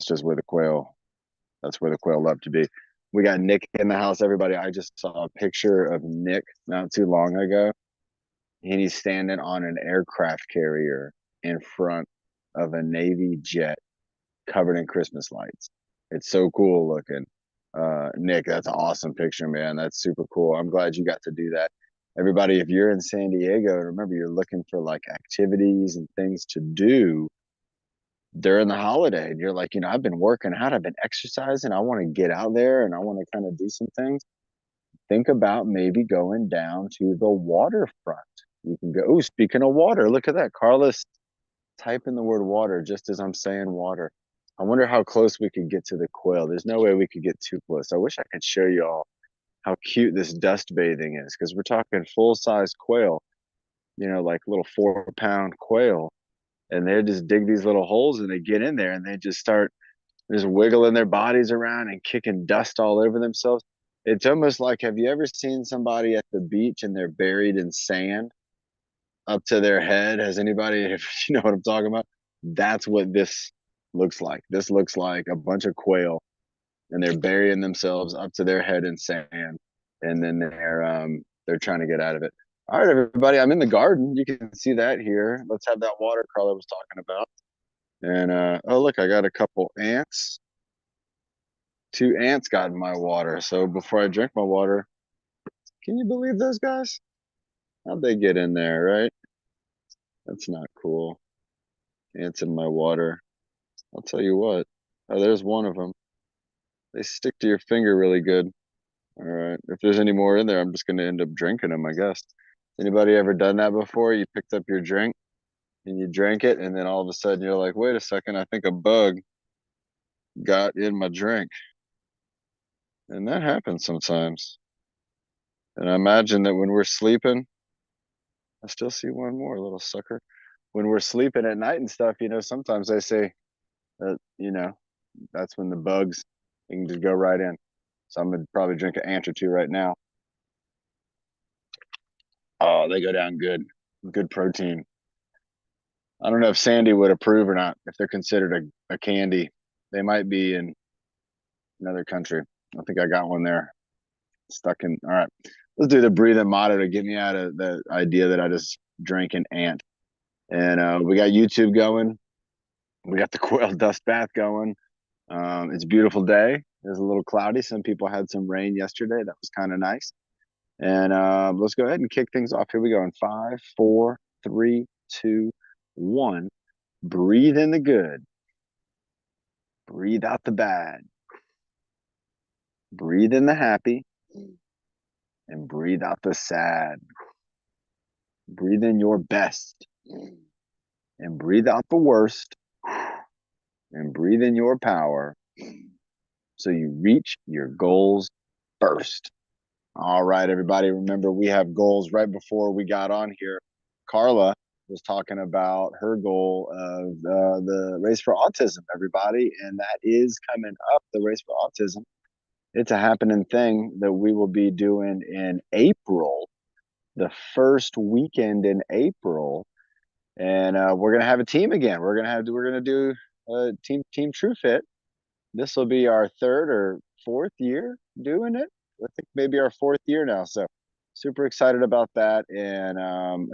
just where the quail. That's where the quail love to be. We got Nick in the house, everybody. I just saw a picture of Nick not too long ago, and he's standing on an aircraft carrier in front of a Navy jet covered in Christmas lights. It's so cool looking. Nick, that's an awesome picture, man. That's super cool. I'm glad you got to do that. Everybody, if you're in San Diego, remember you're looking for like activities and things to do during the holiday. And you're like, I've been working out, I've been exercising, I want to get out there and I want to kind of do some things. Think about maybe going down to the waterfront. You can go. Oh, speaking of water, look at that. Carlos, type in the word water just as I'm saying water. I wonder how close we could get to the quail. There's no way we could get too close. I wish I could show you all how cute this dust bathing is, because we're talking full size quail, like little 4-pound quail. And they just dig these little holes and they get in there and they just start just wiggling their bodies around and kicking dust all over themselves. It's almost like, have you ever seen somebody at the beach and they're buried in sand up to their head? Has anybody, if you know what I'm talking about? That's what this looks like. This looks like a bunch of quail and they're burying themselves up to their head in sand, and then they're trying to get out of it. All right, everybody, I'm in the garden. You can see that here. Let's have that water Carla was talking about. And oh look, I got a couple ants. 2 ants got in my water. So before I drink my water, can you believe those guys? How'd they get in there, right? That's not cool. Ants in my water. I'll tell you what. Oh, there's one of them. They stick to your finger really good. All right. If there's any more in there, I'm just going to end up drinking them, I guess. Anybody ever done that before? You picked up your drink and you drank it, and then all of a sudden you're like, wait a second, I think a bug got in my drink. And that happens sometimes. And I imagine that when we're sleeping, I still see one more little sucker. When we're sleeping at night and stuff, sometimes they say that, that's when the bugs can just go right in. So I'm gonna probably drink an ant or two right now. Oh, they go down good. Good protein. I don't know if Sandy would approve or not, if they're considered a candy. They might be in another country. I think I got one there stuck in. All right. Let's do the breathing motto to get me out of the idea that I just drank an ant. And we got YouTube going. We got the quail dust bath going. It's a beautiful day. It's a little cloudy. Some people had some rain yesterday. That was kind of nice. And let's go ahead and kick things off. Here we go in 5, 4, 3, 2, 1. Breathe in the good. Breathe out the bad. Breathe in the happy. And breathe out the sad. Breathe in your best. And breathe out the worst. And breathe in your power. So you reach your goals first. All right, everybody. Remember, we have goals. Right before we got on here, Carla was talking about her goal of the Race for Autism, everybody. And that is coming up, the Race for Autism. It's a happening thing that we will be doing in April, the first weekend in April. And we're going to have a team again. We're going to do Team TruFit. This will be our 3rd or 4th year doing it. I think maybe our 4th year now. So super excited about that. And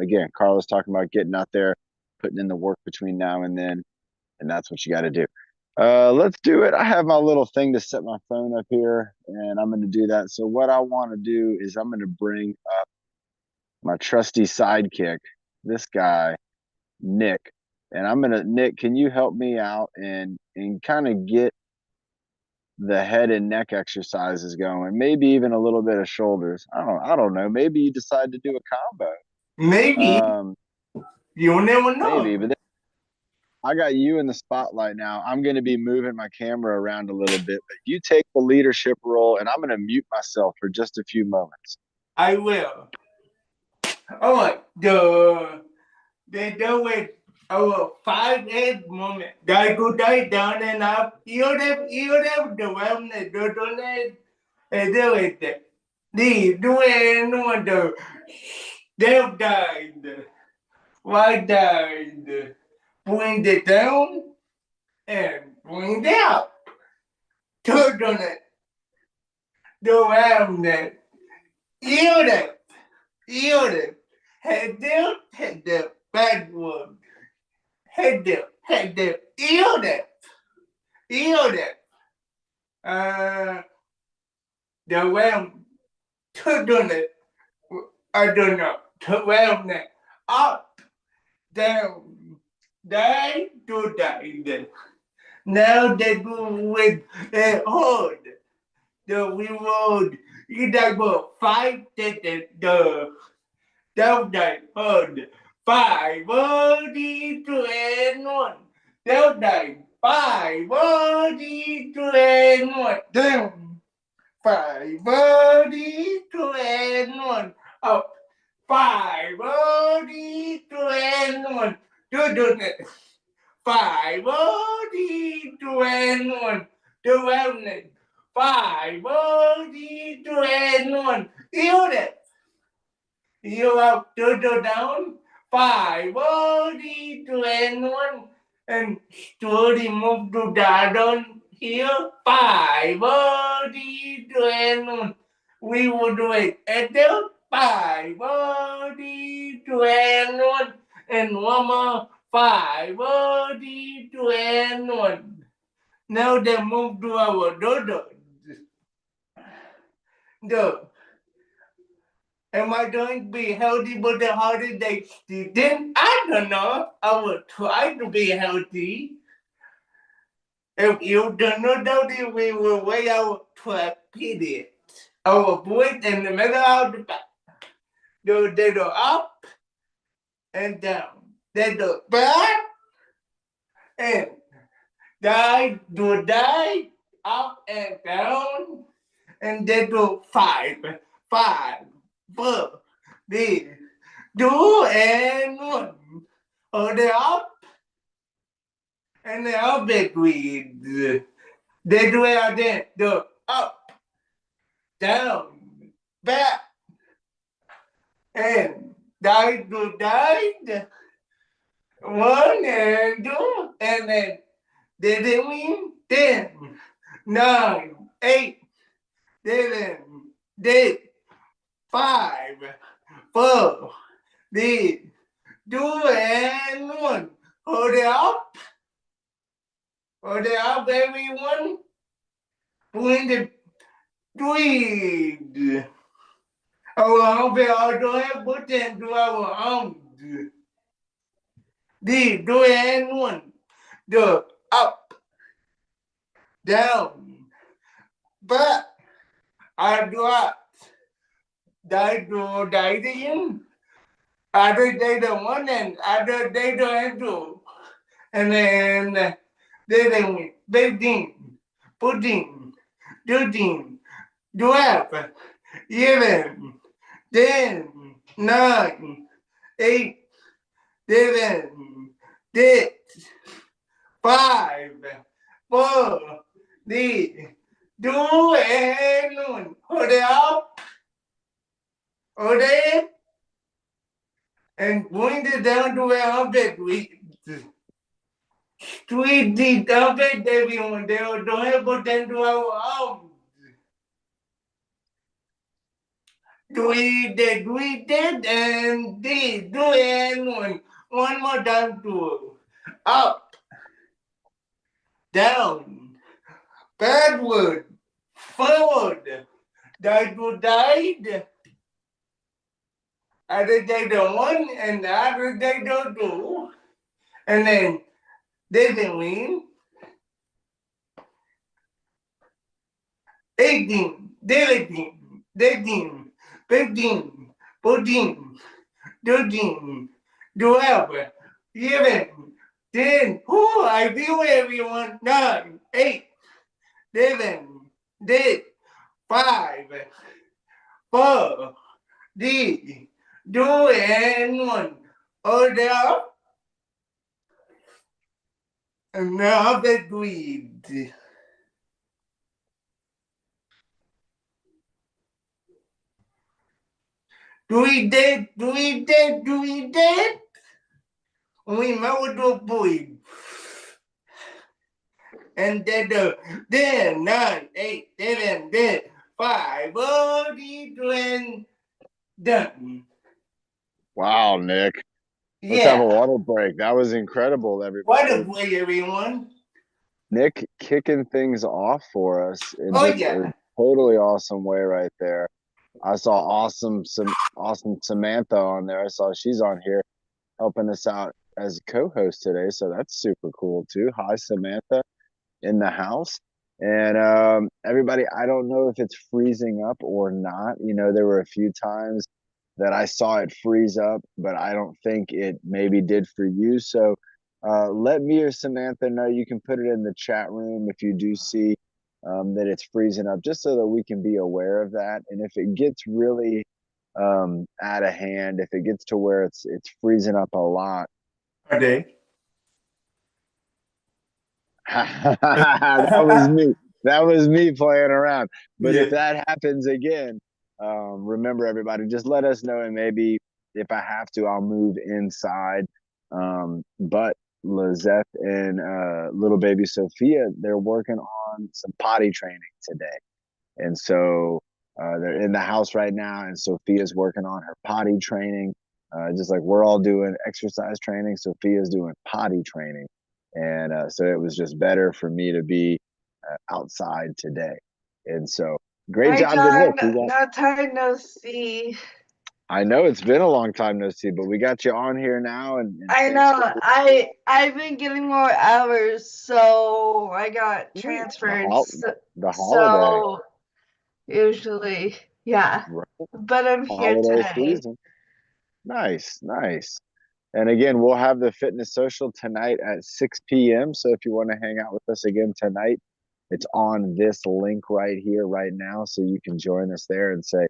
again, Carla's talking about getting out there, putting in the work between now and then. And that's what you got to do. Let's do it. I have my little thing to set my phone up here, and I'm going to do that. So what I want to do is I'm going to bring up my trusty sidekick, this guy, Nick. And Nick, can you help me out and kind of get the head and neck exercises going, maybe even a little bit of shoulders. I don't know. Maybe you decide to do a combo. Maybe. You never know. Maybe, but I got you in the spotlight now. I'm going to be moving my camera around a little bit, but you take the leadership role, and I'm going to mute myself for just a few moments. I will. Oh, the way our 5 8 moment. They go down and up. You have the one that don't do it. They do it no the they died. Why died? Point it down and Wind out. Turn it. Do it. Yield it. Yield it. Head down, backward. Head down, yield it. The realm, turn it. I don't know. The realm, up, down, die to die. Now they do with a hold. The reward. You die for 5 the down die hold. 5 body to end one. Down die 5 body to end one. Down 5 body to end one. Up 5 body to end one. Do it. 5 body to end one. Do wellness. 5 body to end one. Yield it. You up to down. 5 body to end one. And slowly move to down here. 5 body to end one. We will do it at the 5 body to end one. And one more. 5 body to end one. Now they move to our dodo. Am I going to be healthy for the holiday season? I don't know. I will try to be healthy. If you don't know healthy, we will weigh our period. Our voice in the middle of the back. They go up and down. They go back and die, up and down. And they do 5, 4, 3, 2, and 1. Or they up and they up between. They do it again. The up, down, back, and die. 1 and 2, and then they win 10, 9, 8, 7, 8, 5, 4, 3, 2, and 1. Hold it up. Hold it up, everyone. Point the tweed. Our arm will have put into our arms. The 2 and 1. The up, down, back. I do up. Die again. Other day the 1 and other day the 2. And then they went 15, 14, 13, 12, 11, 10, 9, 8, 7, 6, 5, 4, 3, 2, and 1. Hold it up. Hold it. And point it down to where I'm at. Tweet the tablet, everyone. They don't have put into our arms. Tweet it, and did. Do it, and one more time to up, down, backward, forward. Died. Other day the 1 and the other day the 2. And then they win 18, 19, 18, 15, 14, 13, 12, 11, 10. Oh, I feel everyone. 9, 8, 7, 6, 5, 4, 3, 2, and 1. Order up. And now the tweed. Do we dead? We know to boy. and then 9, 8, 7, 5, 4, 3, 2, and done. Wow, Nick. Let's have a Yeah. water break. That was incredible, What a everybody. way, everyone. Nick kicking things off for us in Oh, just a yeah. totally awesome way right there. I saw some awesome Samantha on there. I saw she's on here helping us out as a co-host today, so that's super cool too. Hi, Samantha in the house. And everybody, I don't know if it's freezing up or not. You know, there were a few times that I saw it freeze up, but I don't think it maybe did for you. So let me or Samantha know. You can put it in the chat room if you do see that it's freezing up, just so that we can be aware of that. And if it gets really out of hand, if it gets to where it's freezing up a lot, Are they? that was me. That was me playing around. But if Yeah. that happens again, remember everybody, just let us know, and maybe if I have to, I'll move inside. But Lizette and little baby Sophia, they're working on some potty training today. And so they're in the house right now, and Sophia's working on her potty training. Just like we're all doing exercise training, Sophia's doing potty training. And so it was just better for me to be outside today. And so great Hi, job to Nick. John. We got, No time no see. I know it's been a long time no see, but we got you on here now. And I thanks know. for I've been getting more hours, so I got the, transferred. hol- the holiday, So usually, yeah. right? But I'm here Holiday today. season. Nice, nice. And again, we'll have the fitness social tonight at 6 p.m. So if you want to hang out with us again tonight, it's on this link right here, right now. So you can join us there and say,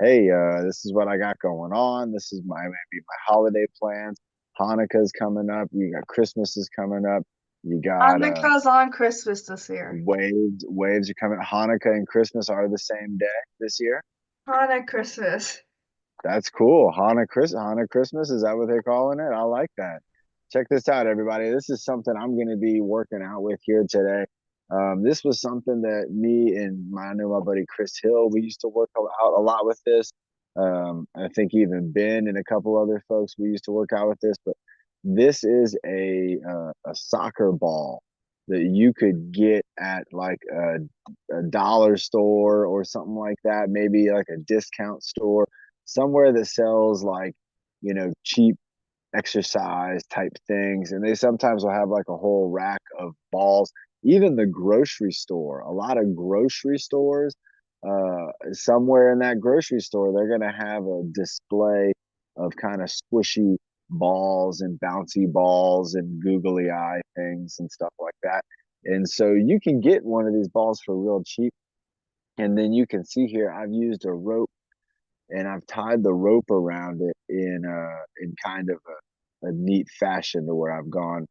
hey, this is what I got going on. This is maybe my holiday plans. Hanukkah's coming up. You got Christmas is coming up. You got Hanukkah's on Christmas this year. waves are coming. Hanukkah and Christmas are the same day this year. Hanukkah Christmas. That's cool. Hana Christmas, is that what they're calling it? I like that. Check this out, everybody. This is something I'm going to be working out with here today. This was something that me and I know my buddy Chris Hill, we used to work out a lot with this. I think even Ben and a couple other folks, we used to work out with this. But this is a soccer ball that you could get at like a dollar store or something like that, maybe like a discount store, somewhere that sells like, cheap exercise type things. And they sometimes will have like a whole rack of balls. Even the grocery store, a lot of grocery stores, somewhere in that grocery store, they're going to have a display of kind of squishy balls and bouncy balls and googly eye things and stuff like that. And so you can get one of these balls for real cheap. And then you can see here, I've used a rope and I've tied the rope around it in kind of a neat fashion to where I've gone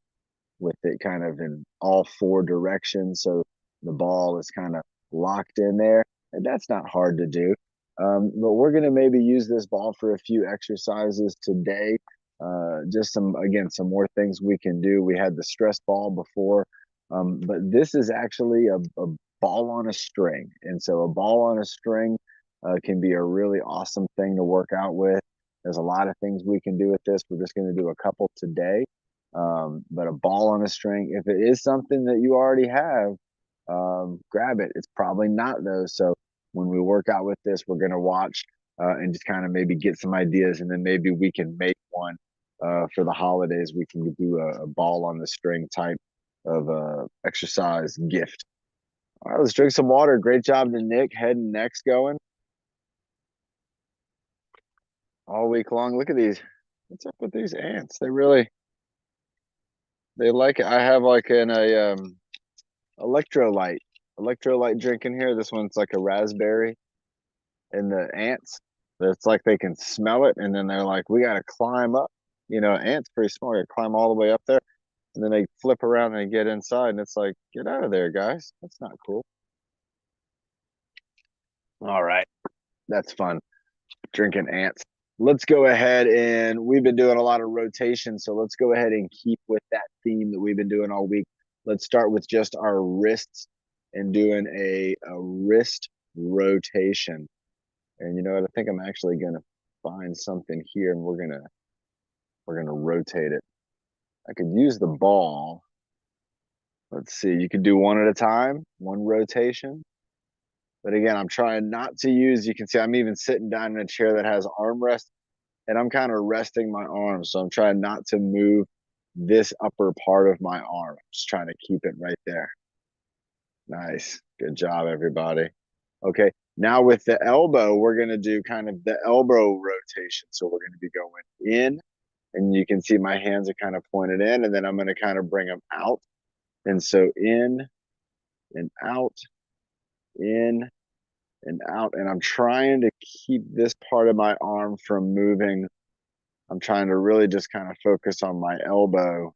with it kind of in all four directions. So the ball is kind of locked in there. And that's not hard to do. But we're going to maybe use this ball for a few exercises today. Just some more things we can do. We had the stress ball before, but this is actually a ball on a string. And so a ball on a string can be a really awesome thing to work out with. There's a lot of things we can do with this. We're just going to do a couple today. But a ball on a string, if it is something that you already have, grab it. It's probably not though. So when we work out with this, we're going to watch and just kind of maybe get some ideas, and then maybe we can make one for the holidays. We can do a ball on the string type of exercise gift. All right, let's drink some water. Great job to Nick. Head and neck's going all week long. Look at these. What's up with these ants? They like it. I have like a electrolyte electrolyte drink in here. This one's like a raspberry, and the ants, it's like they can smell it, and then they're like, we got to climb up. Ants pretty small. You climb all the way up there, and then they flip around and they get inside, and it's like, get out of there, guys. That's not cool. All right, that's fun. Drinking ants. Let's go ahead, and we've been doing a lot of rotation, so let's go ahead and keep with that theme that we've been doing all week. Let's start with just our wrists and doing a wrist rotation. And you know what? I think I'm actually gonna find something here, and we're gonna rotate it. I could use the ball. Let's see. You can do one at a time, one rotation. But again, I'm trying not to use. You can see I'm even sitting down in a chair that has armrest, and I'm kind of resting my arms. So I'm trying not to move this upper part of my arm. I'm just trying to keep it right there. Nice. Good job, everybody. Okay. Now with the elbow, we're going to do kind of the elbow rotation. So we're going to be going in, and you can see my hands are kind of pointed in, and then I'm going to kind of bring them out. And so in and out, in and out. And I'm trying to keep this part of my arm from moving. I'm trying to really just kind of focus on my elbow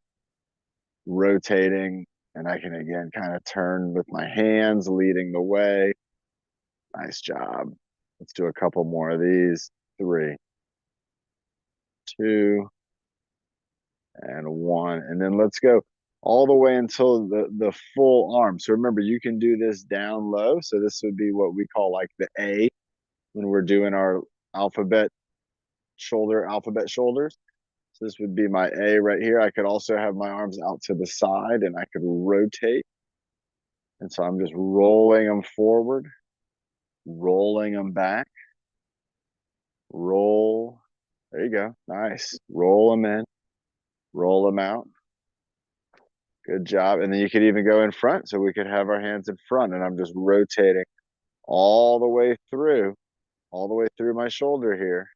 rotating, and I can again kind of turn with my hands leading the way. Nice job. Let's do a couple more of these. 3, 2, and 1. And then let's go all the way until the full arm. So remember, you can do this down low. So this would be what we call like the A when we're doing our alphabet shoulders. So this would be my A right here. I could also have my arms out to the side, and I could rotate. And so I'm just rolling them forward, rolling them back, roll. There you go. Nice. Roll them in, roll them out. Good job. And then you could even go in front. So we could have our hands in front, and I'm just rotating all the way through my shoulder here.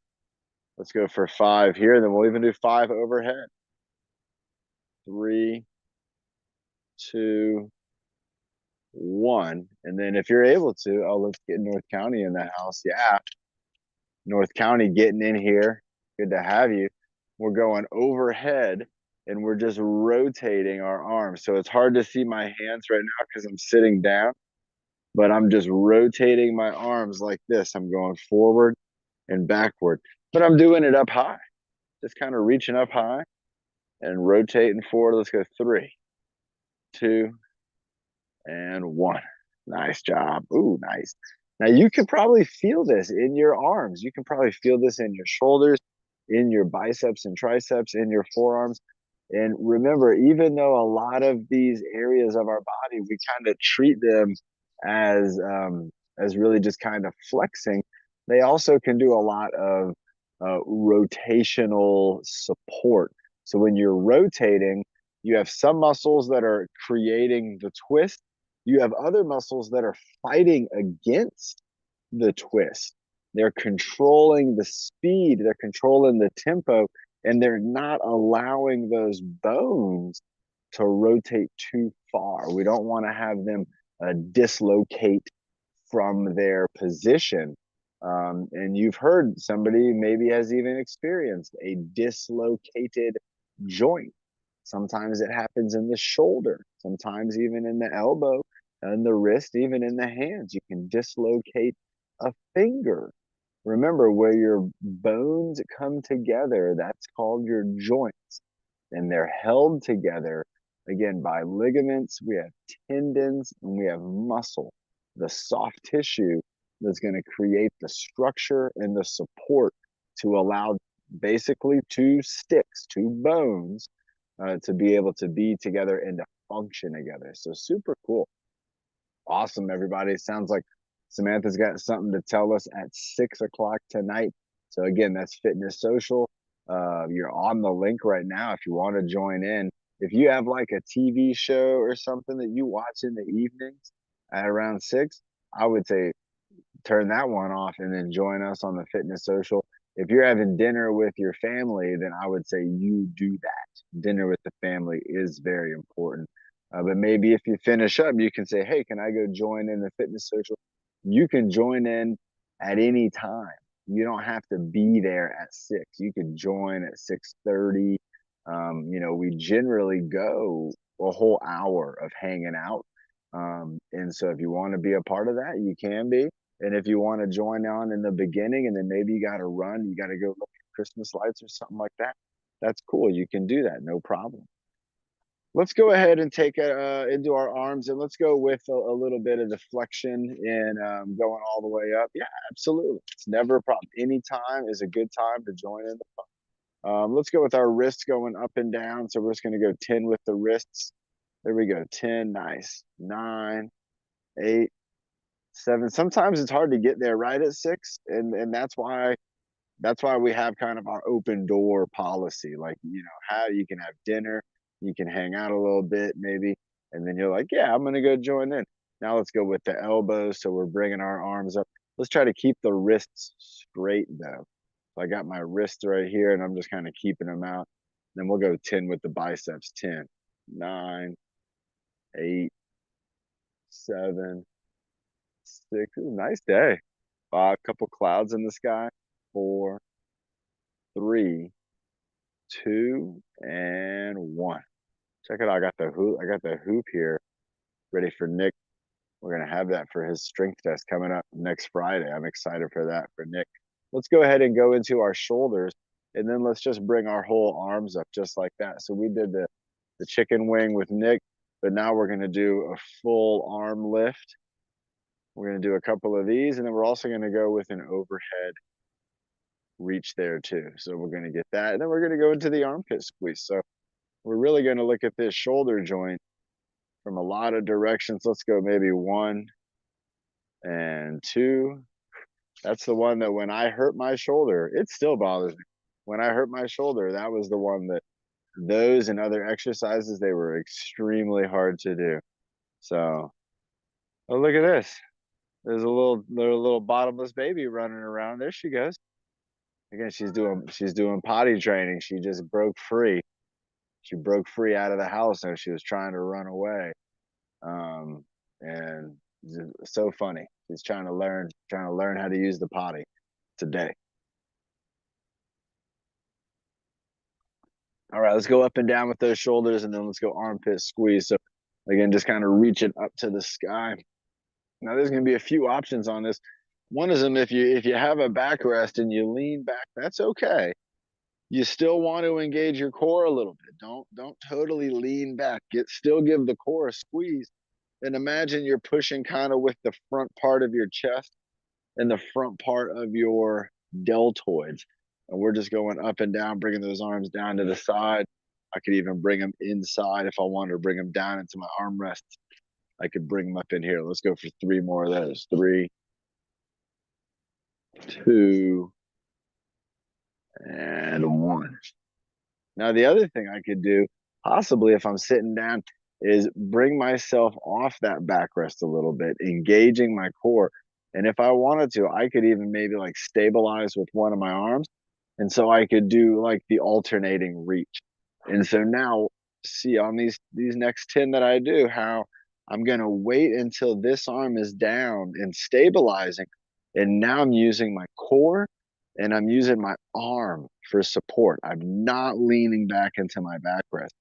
Let's go for 5 here. Then we'll even do 5 overhead. 3, 2, 1. And then if you're able to, oh, let's get North County in the house. Yeah. North County getting in here. Good to have you. We're going overhead, and we're just rotating our arms. So it's hard to see my hands right now because I'm sitting down, but I'm just rotating my arms like this. I'm going forward and backward, but I'm doing it up high, just kind of reaching up high and rotating forward. Let's go 3, 2, and 1. Nice job. Ooh, nice. Now you can probably feel this in your arms. You can probably feel this in your shoulders, in your biceps and triceps, in your forearms. And remember, even though a lot of these areas of our body, we kind of treat them as really just kind of flexing, they also can do a lot of rotational support. So when you're rotating, you have some muscles that are creating the twist. You have other muscles that are fighting against the twist. They're controlling the speed, they're controlling the tempo, and they're not allowing those bones to rotate too far. We don't want to have them dislocate from their position. And you've heard somebody maybe has even experienced a dislocated joint. Sometimes it happens in the shoulder, sometimes even in the elbow and the wrist, even in the hands. You can dislocate a finger. Remember, where your bones come together, that's called your joints. And they're held together, again, by ligaments. We have tendons, and we have muscle, the soft tissue that's going to create the structure and the support to allow basically 2 sticks, 2 bones, to be able to be together and to function together. So super cool. Awesome, everybody. Sounds like Samantha's got something to tell us at 6 o'clock tonight. So again, that's Fitness Social. You're on the link right now if you want to join in. If you have like a TV show or something that you watch in the evenings at around 6, I would say turn that one off and then join us on the Fitness Social. If you're having dinner with your family, then I would say you do that. Dinner with the family is very important. But maybe if you finish up, you can say, hey, can I go join in the Fitness Social? You can join in at any time. You don't have to be there at 6. You can join at 6:30. We generally go a whole hour of hanging out. And so if you want to be a part of that, you can be. And if you want to join on in the beginning, and then maybe you got to run, you got to go look at Christmas lights or something like that, that's cool. You can do that. No problem. let's go ahead and take it into our arms, and let's go with a little bit of deflection and going all the way up. Yeah, absolutely. It's never a problem. Any time is a good time to join in the fun. Let's go with our wrists going up and down. So we're just going to go 10 with the wrists. There we go. 10, nice. 9, 8, 7. Sometimes it's hard to get there right at 6, and that's why we have kind of our open door policy. Like, how you can have dinner, you can hang out a little bit maybe, and then you're like, yeah, I'm gonna go join in. Now let's go with the elbows. So we're bringing our arms up. Let's try to keep the wrists straight though. So I got my wrists right here, and I'm just kind of keeping them out. Then we'll go 10 with the biceps. 10, 9, 8, 7, 6. Nice day. 5, couple clouds in the sky. 4, 3, 2, and 1. Check it out. I got the hoop here ready for Nick. We're gonna have that for his strength test coming up next Friday. I'm excited for that for Nick. Let's go ahead and go into our shoulders, and then let's just bring our whole arms up just like that. So we did the chicken wing with Nick, but now we're gonna do a full arm lift. We're gonna do a couple of these, and then we're also gonna go with an overhead reach there too. So we're gonna get that, and then we're gonna go into the armpit squeeze. So we're really going to look at this shoulder joint from a lot of directions. Let's go maybe 1 and 2. That's the one that when I hurt my shoulder, it still bothers me. When I hurt my shoulder, that was the one that those and other exercises, they were extremely hard to do. So, oh, look at this. There's a little bottomless baby running around. There she goes. Again, she's doing potty training. She just broke free. She broke free out of the house and she was trying to run away. And so funny. He's trying to learn how to use the potty today. All right, let's go up and down with those shoulders, and then let's go armpit squeeze. So again, just kind of reach it up to the sky. Now there's going to be a few options on this. One of them, if you have a backrest and you lean back, that's okay. You still want to engage your core a little bit. Don't totally lean back. Still give the core a squeeze. And imagine you're pushing kind of with the front part of your chest and the front part of your deltoids. And we're just going up and down, bringing those arms down to the side. I could even bring them inside if I wanted to bring them down into my armrests. I could bring them up in here. Let's go for 3 more of those. 3, 2, and 1. Now, the other thing I could do, possibly if I'm sitting down, is bring myself off that backrest a little bit, engaging my core. And if I wanted to, I could even maybe like stabilize with one of my arms. And so I could do like the alternating reach. And so now, see on these next 10 that I do, how I'm going to wait until this arm is down and stabilizing. And now I'm using my core and I'm using my arm for support. I'm not leaning back into my backrest.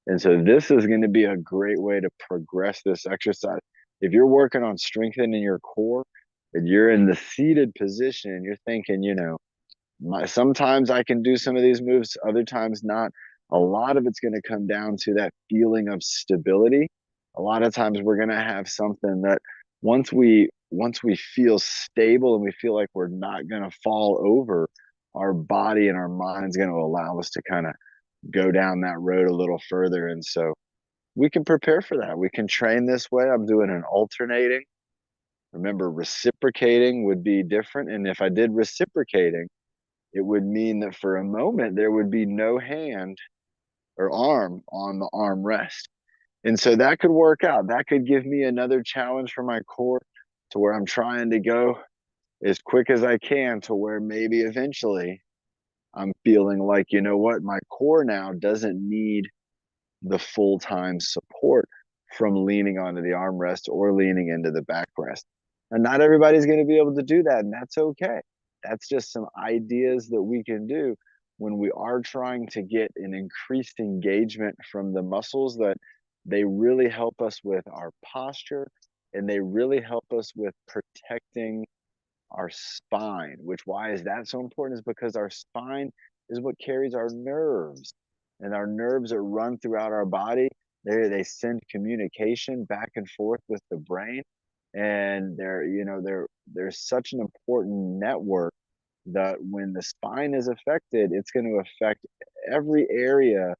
And so this is going to be a great way to progress this exercise. If you're working on strengthening your core and you're in the seated position and you're thinking, sometimes I can do some of these moves, other times not. A lot of it's going to come down to that feeling of stability. A lot of times we're going to have something that once we feel stable and we feel like we're not going to fall over, our body and our mind's going to allow us to kind of go down that road a little further. And so we can prepare for that. We can train this way. I'm doing an alternating. Remember, reciprocating would be different. And if I did reciprocating, it would mean that for a moment there would be no hand or arm on the armrest. And so that could work out. That could give me another challenge for my core to where I'm trying to go as quick as I can to where maybe eventually I'm feeling like, you know what, my core now doesn't need the full-time support from leaning onto the armrest or leaning into the backrest. And not everybody's going to be able to do that, and that's okay. That's just some ideas that we can do when we are trying to get an increased engagement from the muscles, that they really help us with our posture and they really help us with protecting our spine. Why is that so important? Is because our spine is what carries our nerves, and our nerves that run throughout our body, They send communication back and forth with the brain, and there's such an important network that when the spine is affected, it's going to affect every area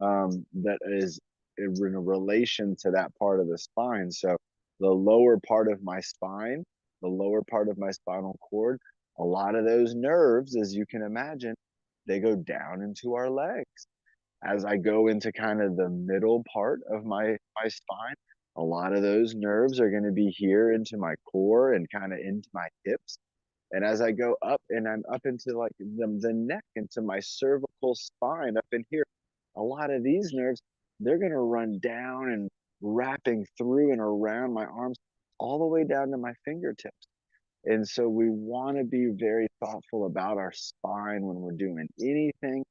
that is in relation to that part of the spine. So the lower part of my spine, the lower part of my spinal cord, a lot of those nerves, as you can imagine, they go down into our legs. As I go into kind of the middle part of my spine, a lot of those nerves are going to be here into my core and kind of into my hips. And as I go up and I'm up into like the neck, into my cervical spine up in here, a lot of these nerves, they're going to run down and wrapping through and around my arms all the way down to my fingertips. And so we want to be very thoughtful about our spine when we're doing anything.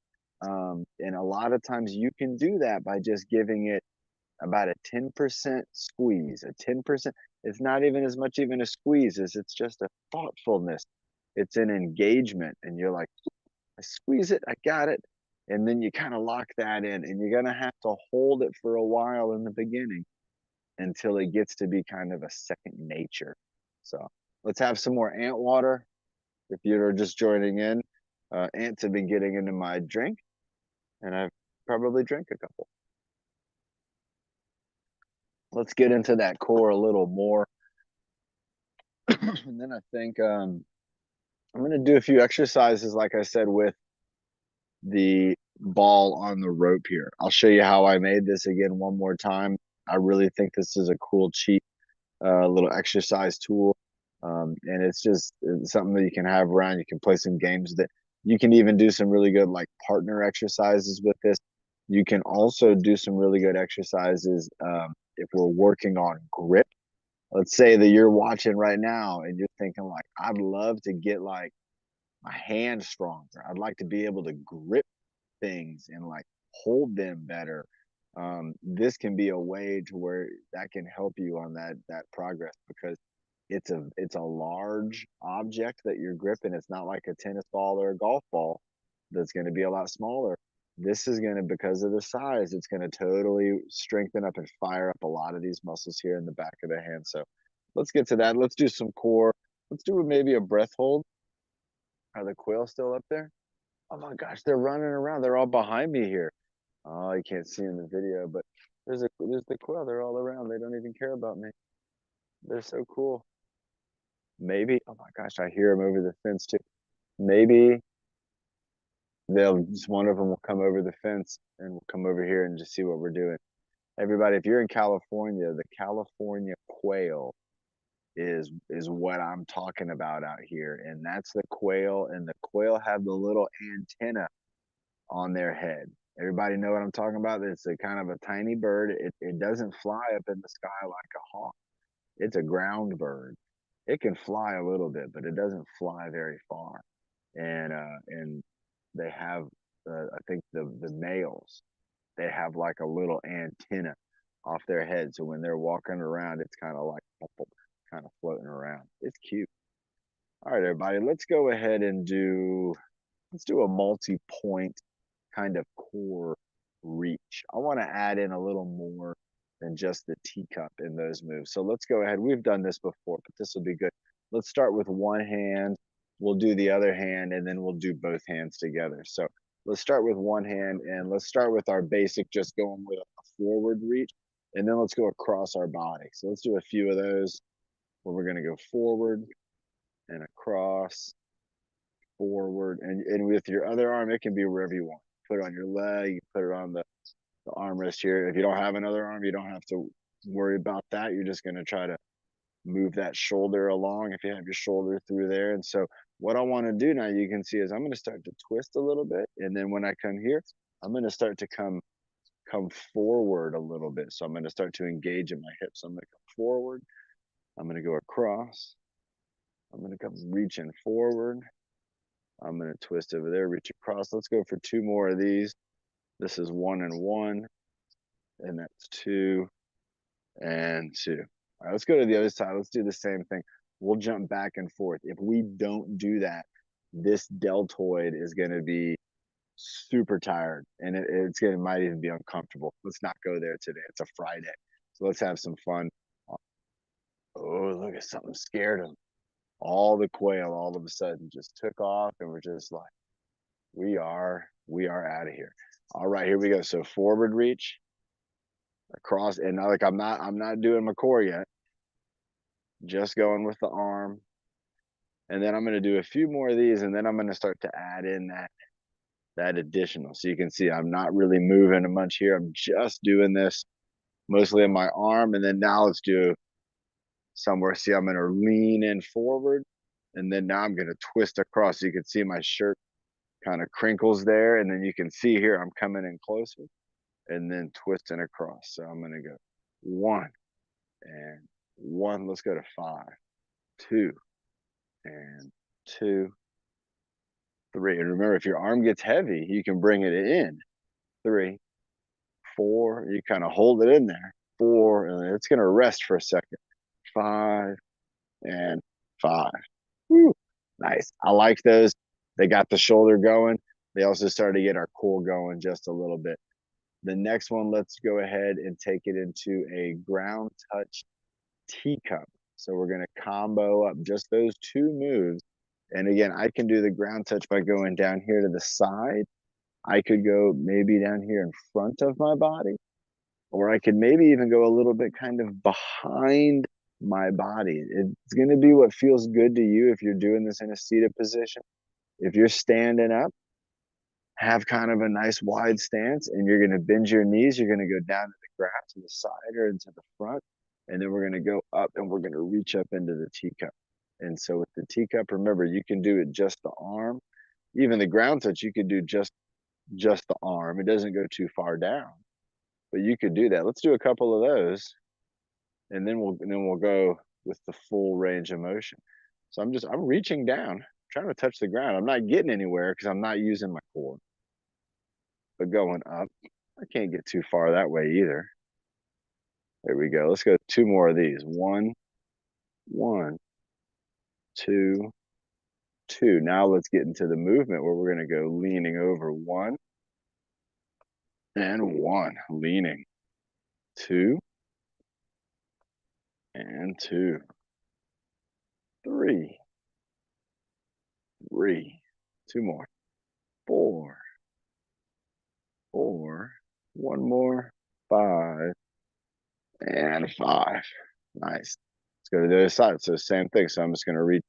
And a lot of times you can do that by just giving it about a 10% squeeze. A 10%, it's not even as much even a squeeze as it's just a thoughtfulness. It's an engagement. And you're like, I squeeze it, I got it. And then you kind of lock that in. And you're going to have to hold it for a while in the beginning until it gets to be kind of a second nature. So let's have some more ant water. If you're just joining in, ants have been getting into my drink, and I've probably drank a couple. Let's get into that core a little more. And then I think I'm going to do a few exercises, like I said, with the ball on the rope here. I'll show you how I made this again one more time. I really think this is a cool, cheap little exercise tool. And it's something that you can have around. You can play some games that you can even do some really good like partner exercises with this. You can also do some really good exercises if we're working on grip. Let's say that you're watching right now and you're thinking like, I'd love to get like my hand stronger. I'd like to be able to grip things and like hold them better. This can be a way to where that can help you on that progress, because it's a large object that you're gripping. It's not like a tennis ball or a golf ball that's going to be a lot smaller. This is going to, because of the size, it's going to totally strengthen up and fire up a lot of these muscles here in the back of the hand. So let's get to that. Let's do some core. Let's do maybe a breath hold. Are the quail still up there? Oh my gosh, they're running around. They're all behind me here. Oh, you can't see in the video, but there's the quail. They're all around. They don't even care about me. They're so cool. Maybe, oh my gosh, I hear them over the fence too. Maybe just one of them will come over the fence and we'll come over here and just see what we're doing. Everybody, if you're in California, the California quail is what I'm talking about out here. And that's the quail, and the quail have the little antenna on their head. Everybody know what I'm talking about? It's a kind of a tiny bird. It doesn't fly up in the sky like a hawk. It's a ground bird. It can fly a little bit, but it doesn't fly very far. And they have I think the males, they have like a little antenna off their head, so when they're walking around, it's kind of like kind of floating around. It's cute. All right, everybody, let's go ahead and let's do a multi-point kind of core reach. I want to add in a little more than just the teacup in those moves. So let's go ahead. We've done this before, but this will be good. Let's start with one hand. We'll do the other hand, and then we'll do both hands together. So let's start with one hand, and let's start with our basic, just going with a forward reach, and then let's go across our body. So let's do a few of those where we're going to go forward and across, forward, and with your other arm, it can be wherever you want. Put it on your leg, you put it on the armrest here. If you don't have another arm, you don't have to worry about that. You're just going to try to move that shoulder along if you have your shoulder through there. And so what I want to do now, you can see, is I'm going to start to twist a little bit. And then when I come here, I'm going to start to come forward a little bit. So I'm going to start to engage in my hips. I'm going to come forward. I'm going to go across. I'm going to come reaching forward. I'm going to twist over there, reach across. Let's go for two more of these. This is 1 and 1, and that's 2 and 2. All right, let's go to the other side. Let's do the same thing. We'll jump back and forth. If we don't do that, this deltoid is going to be super tired, and it's gonna might even be uncomfortable. Let's not go there today. It's a Friday, so let's have some fun. Oh, look at something scared him. All the quail all of a sudden just took off, and we're just like, we are out of here. All right, here we go. So forward reach across, and like I'm not doing my core yet. Just going with the arm, and then I'm going to do a few more of these, and then I'm going to start to add in that additional. So you can see I'm not really moving much here. I'm just doing this mostly in my arm, and then now let's do somewhere. See, I'm going to lean in forward, and then now I'm going to twist across. So you can see my shirt kind of crinkles there, and then you can see here I'm coming in closer, and then twisting across. So I'm going to go 1 and 1. Let's go to 5, 2 and 2, 3. And remember, if your arm gets heavy, you can bring it in. 3, 4. You kind of hold it in there. 4, and it's going to rest for a second. 5 and 5. Woo, nice. I like those. They got the shoulder going. They also started to get our core going just a little bit. The next one, let's go ahead and take it into a ground touch teacup. So we're going to combo up just those 2 moves. And again, I can do the ground touch by going down here to the side. I could go maybe down here in front of my body, or I could maybe even go a little bit kind of behind my body. It's going to be what feels good to you if you're doing this in a seated position. If you're standing up, have kind of a nice wide stance, and you're going to bend your knees. You're going to go down to the ground, to the side or into the front, and then we're going to go up, and we're going to reach up into the teacup. And so with the teacup, remember, you can do it just the arm. Even the ground touch, you could do just the arm. It doesn't go too far down, but you could do that. Let's do a couple of those, and then we'll go with the full range of motion. So I'm reaching down, trying to touch the ground. I'm not getting anywhere because I'm not using my core. But going up, I can't get too far that way either. There we go. Let's go 2 more of these. 1, 1, 2, 2. Now let's get into the movement where we're going to go leaning over 1 and 1, leaning 2 and 2, 3, 3, 2 more, 4, 4, 1 more, 5 and 5. Nice. Let's go to the other side. So same thing. So I'm just going to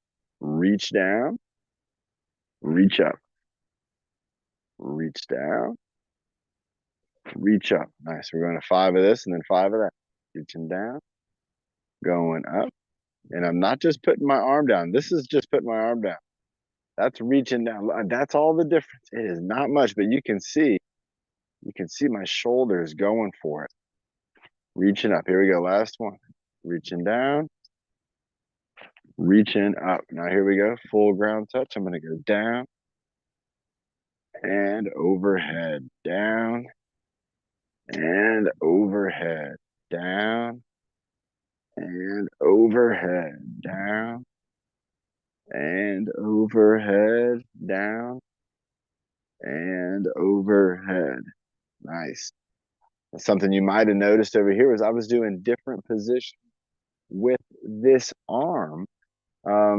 reach down, reach up, reach down, reach up. Nice. We're going to 5 of this and then 5 of that. Reaching down, going up. And I'm not just putting my arm down. This is just putting my arm down. That's reaching down. That's all the difference. It is not much, but you can see my shoulders going for it. Reaching up. Here we go. Last one. Reaching down, reaching up. Now here we go. Full ground touch. I'm going to go down and overhead, down and overhead, down and overhead, down and overhead, down and overhead. Nice. Something you might have noticed over here is I was doing different positions with this arm.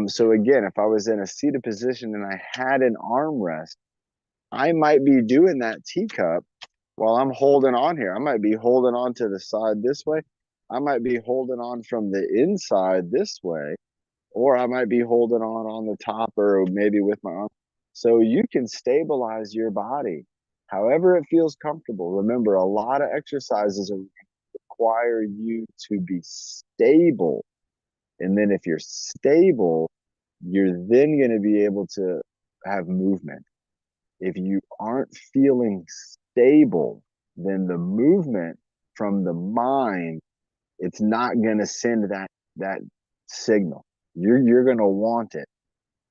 So again, if I was in a seated position and I had an armrest, I might be doing that teacup while I'm holding on here. I might be holding on to the side this way. I might be holding on from the inside this way, or I might be holding on the top, or maybe with my arm. So you can stabilize your body however it feels comfortable. Remember, a lot of exercises require you to be stable. And then if you're stable, you're then going to be able to have movement. If you aren't feeling stable, then the movement from the mind, it's not going to send that signal. You're going to want it,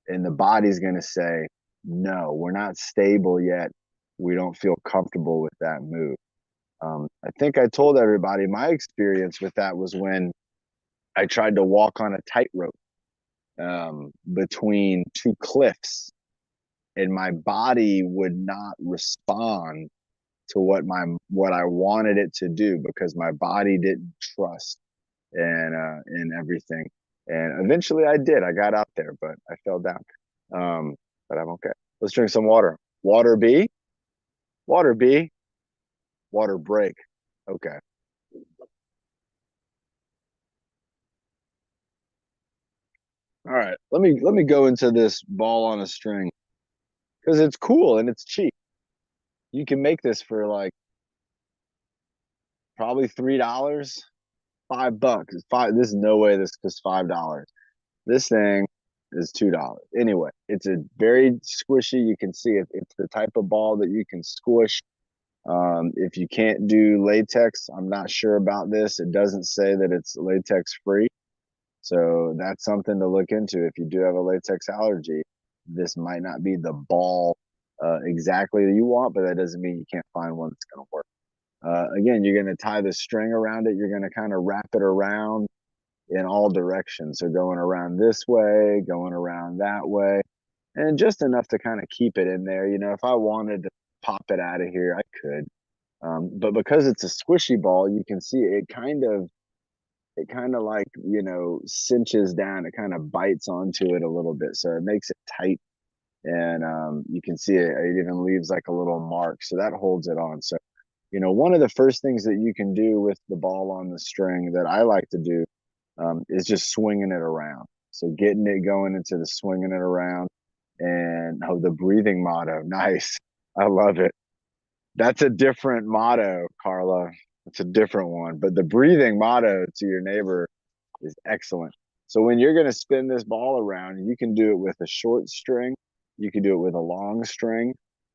and the body's going to say, no, we're not stable yet. We don't feel comfortable with that move. I think I told everybody my experience with that was when I tried to walk on a tightrope between 2 cliffs. and my body would not respond to what I wanted it to do because my body didn't trust in everything. And eventually I did. I got out there, but I fell down. But I'm okay. Let's drink some water. Water B, water B, water break. Okay. All right. Let me go into this ball on a string because it's cool and it's cheap. You can make this for like probably $3, $5. Five. There's no way this costs $5. This thing is $2. Anyway, it's a very squishy. You can see it. It's the type of ball that you can squish. If you can't do latex, I'm not sure about this. It doesn't say that it's latex free. So that's something to look into. If you do have a latex allergy, this might not be the ball exactly that you want, but that doesn't mean you can't find one that's going to work. Again, you're going to tie the string around it. You're going to kind of wrap it around in all directions. So going around this way, going around that way, and just enough to kind of keep it in there. You know, if I wanted to pop it out of here, I could. But because it's a squishy ball, you can see it kind of like, you know, cinches down. It kind of bites onto it a little bit. So it makes it tight. And you can see it even leaves like a little mark. So that holds it on. So, you know, one of the first things that you can do with the ball on the string that I like to do is just swinging it around. So getting it going into the swinging it around and oh, the breathing motto. Nice. I love it. That's a different motto, Carla. It's a different one, but the breathing motto to your neighbor is excellent. So when you're going to spin this ball around, you can do it with a short string. You can do it with a long string.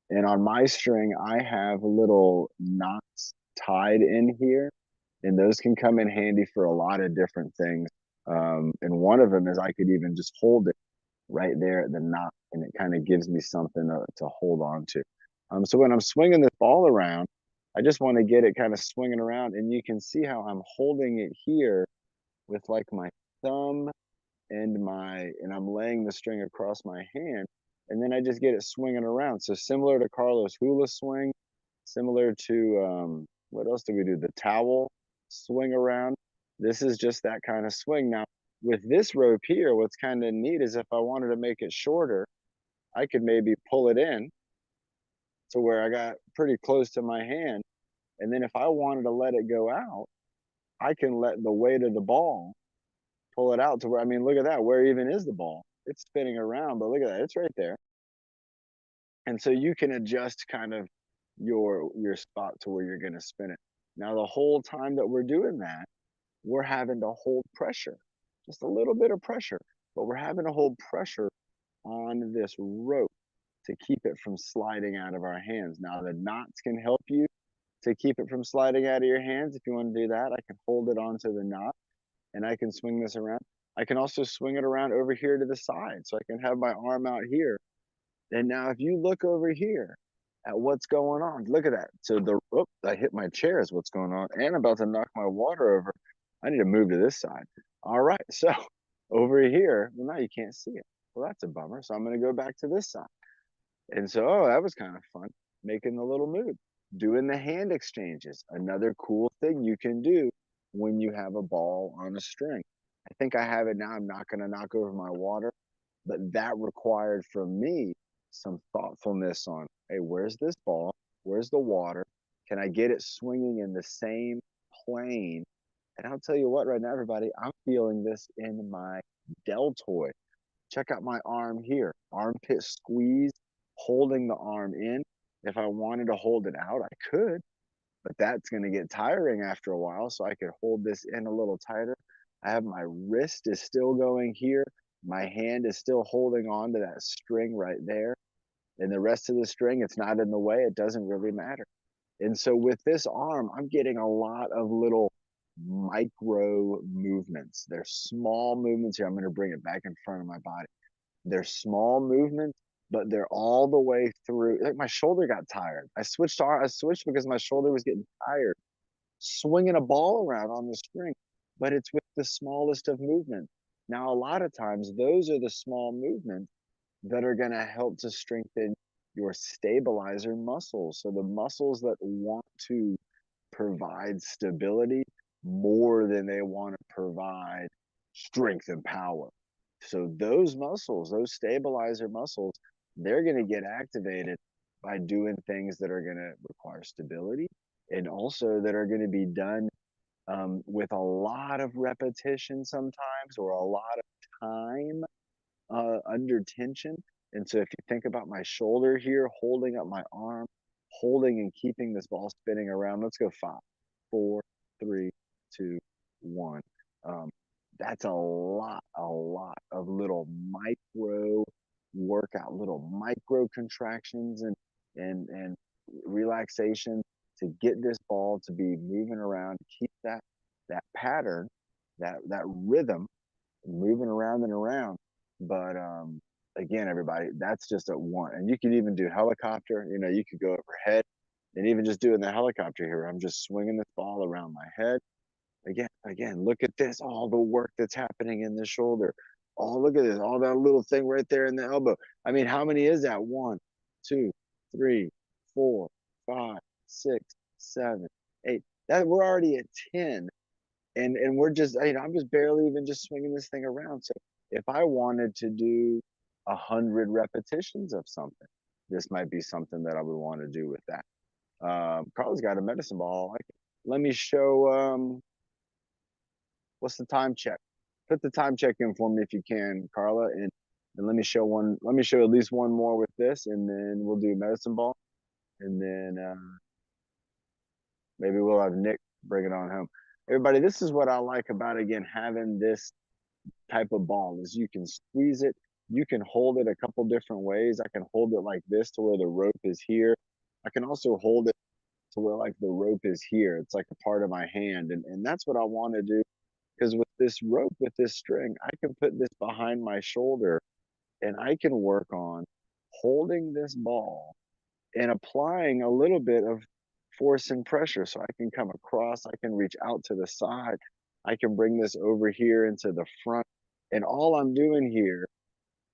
And on my string, I have little knots tied in here, and those can come in handy for a lot of different things. And one of them is I could even just hold it right there at the knot, and it kind of gives me something to hold on to. So when I'm swinging this ball around, I just want to get it kind of swinging around, and you can see how I'm holding it here with like my thumb and I'm laying the string across my hand, and then I just get it swinging around. So similar to Carlos hula swing, similar to what else do we do? The towel swing around. This is just that kind of swing. Now with this rope here, what's kind of neat is if I wanted to make it shorter, I could maybe pull it in to where I got pretty close to my hand. And then if I wanted to let it go out, I can let the weight of the ball pull it out to where, I mean, look at that. Where even is the ball? It's spinning around, but look at that. It's right there. And so you can adjust kind of your spot to where you're going to spin it. Now, the whole time that we're doing that, we're having to hold pressure, just a little bit of pressure, but we're having to hold pressure on this rope to keep it from sliding out of our hands. Now, the knots can help you to keep it from sliding out of your hands. If you want to do that, I can hold it onto the knot and I can swing this around. I can also swing it around over here to the side. So I can have my arm out here. And now if you look over here at what's going on, look at that. So I hit my chair is what's going on. And I'm about to knock my water over. I need to move to this side. All right. So over here, well, now you can't see it. Well, that's a bummer. So I'm going to go back to this side. And so, oh, that was kind of fun, making the little move. Doing the hand exchanges, another cool thing you can do when you have a ball on a string. I think I have it now. I'm not going to knock over my water, but that required from me some thoughtfulness on, hey, where's this ball? Where's the water? Can I get it swinging in the same plane? And I'll tell you what, right now, everybody, I'm feeling this in my deltoid. Check out my arm here, armpit squeeze, holding the arm in. If I wanted to hold it out, I could, but that's going to get tiring after a while. So I could hold this in a little tighter. I have my wrist is still going here. My hand is still holding on to that string right there. And the rest of the string, it's not in the way. It doesn't really matter. And so with this arm, I'm getting a lot of little micro movements. They're small movements here. I'm going to bring it back in front of my body. They're small movements, but they're all the way through. Like my shoulder got tired. I switched because my shoulder was getting tired swinging a ball around on the string, but it's with the smallest of movements. Now, a lot of times, those are the small movements that are going to help to strengthen your stabilizer muscles. So the muscles that want to provide stability more than they want to provide strength and power. So those muscles, those stabilizer muscles, they're going to get activated by doing things that are going to require stability and also that are going to be done with a lot of repetition sometimes, or a lot of time under tension. And so if you think about my shoulder here, holding up my arm, holding and keeping this ball spinning around, let's go 5, 4, 3, 2, 1. That's a lot of little micro workout, little micro contractions and relaxation to get this ball to be moving around, keep that pattern, that rhythm moving around and around. But again, everybody, that's just a one. And you can even do helicopter. You know, you could go overhead and even just doing the helicopter here. I'm just swinging this ball around my head. Again, look at this, all the work that's happening in the shoulder. Oh, look at this, all that little thing right there in the elbow. I mean, how many is that? 1, 2, 3, 4, 5, 6, 7, 8. That we're already at 10. And we're just, you know, I'm just barely even just swinging this thing around. So if I wanted to do 100 repetitions of something, this might be something that I would want to do with that. Carla's got a medicine ball. Let me show, what's the time check? Put the time check in for me if you can, Carla, and let me show one. Let me show at least one more with this, and then we'll do medicine ball, and then maybe we'll have Nick bring it on home. Everybody, this is what I like about, again, having this type of ball is you can squeeze it. You can hold it a couple different ways. I can hold it like this to where the rope is here. I can also hold it to where like the rope is here. It's like a part of my hand. And that's what I want to do, because with this rope, with this string, I can put this behind my shoulder and I can work on holding this ball and applying a little bit of force and pressure. So I can come across, I can reach out to the side, I can bring this over here into the front. And all I'm doing here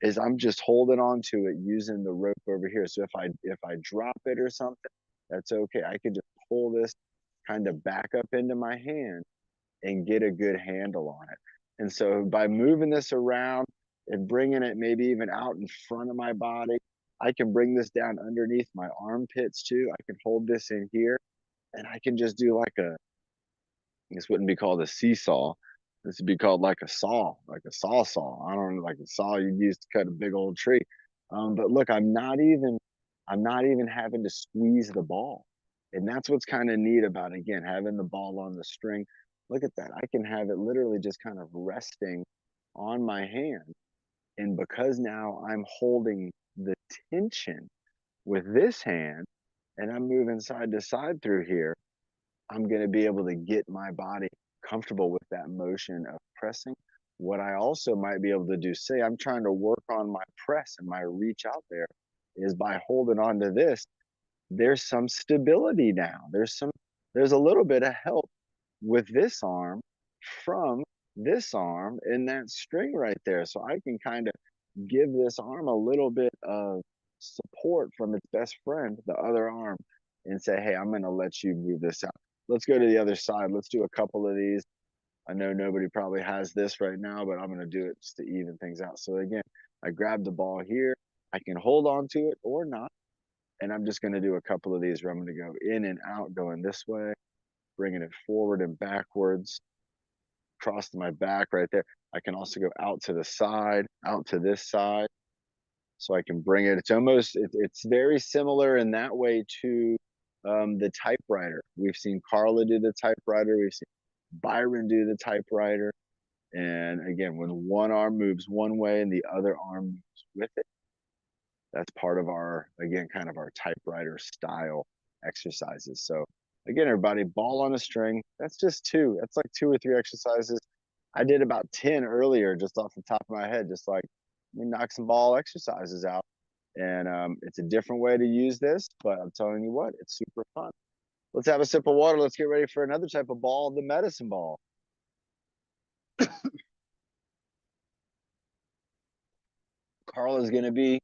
is I'm just holding on to it using the rope over here. So if I drop it or something, that's okay. I can just pull this kind of back up into my hand and get a good handle on it. And so by moving this around and bringing it maybe even out in front of my body, I can bring this down underneath my armpits too. I can hold this in here and I can just do like this wouldn't be called a seesaw. This would be called like a saw, like a saw. I don't know, like a saw you use to cut a big old tree. But look, I'm not even having to squeeze the ball. And that's what's kind of neat about, again, having the ball on the string. Look at that. I can have it literally just kind of resting on my hand. And because now I'm holding the tension with this hand and I'm moving side to side through here, I'm going to be able to get my body comfortable with that motion of pressing. What I also might be able to do, say I'm trying to work on my press and my reach out there, is by holding on to this, there's some stability now. There's a little bit of help with this arm from this arm and that string right there. So I can kind of give this arm a little bit of support from its best friend, the other arm, and say, hey, I'm going to let you move this out. Let's go to the other side. Let's do a couple of these. I know nobody probably has this right now, but I'm going to do it just to even things out. So again, I grab the ball here. I can hold on to it or not. And I'm just going to do a couple of these where I'm going to go in and out, going this way, bringing it forward and backwards, across my back right there. I can also go out to the side, out to this side. So I can bring it. It's very similar in that way to the typewriter. We've seen Carla do the typewriter. We've seen Byron do the typewriter. And again, when one arm moves one way and the other arm moves with it, that's part of our, again, kind of our typewriter style exercises. So again, everybody, ball on a string. That's just 2. That's like 2 or 3 exercises. I did about 10 earlier, just off the top of my head, just like, let me knock some ball exercises out. And it's a different way to use this, but I'm telling you what, it's super fun. Let's have a sip of water. Let's get ready for another type of ball, the medicine ball. Carla's going to be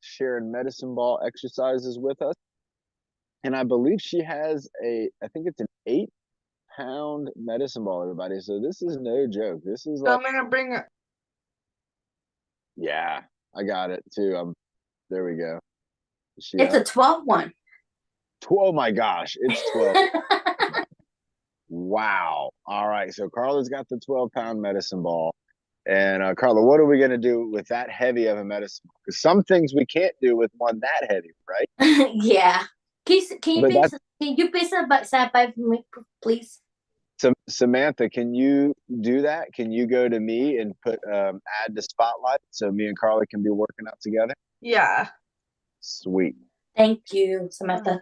sharing medicine ball exercises with us. And I believe she has I think it's an 8-pound medicine ball, everybody. So this is no joke. This is like, I'm gonna bring it. yeah, I got it too. There we go. It's a 12 one. Oh my gosh, it's 12. Wow. All right. So Carla's got the 12-pound medicine ball. And Carla, what are we going to do with that heavy of a medicine ball? Because some things we can't do with one that heavy, right? Yeah. Can you But please side by me, please? So Samantha, can you do that? Can you go to me and add the spotlight so me and Carla can be working out together? Yeah. Sweet. Thank you, Samantha.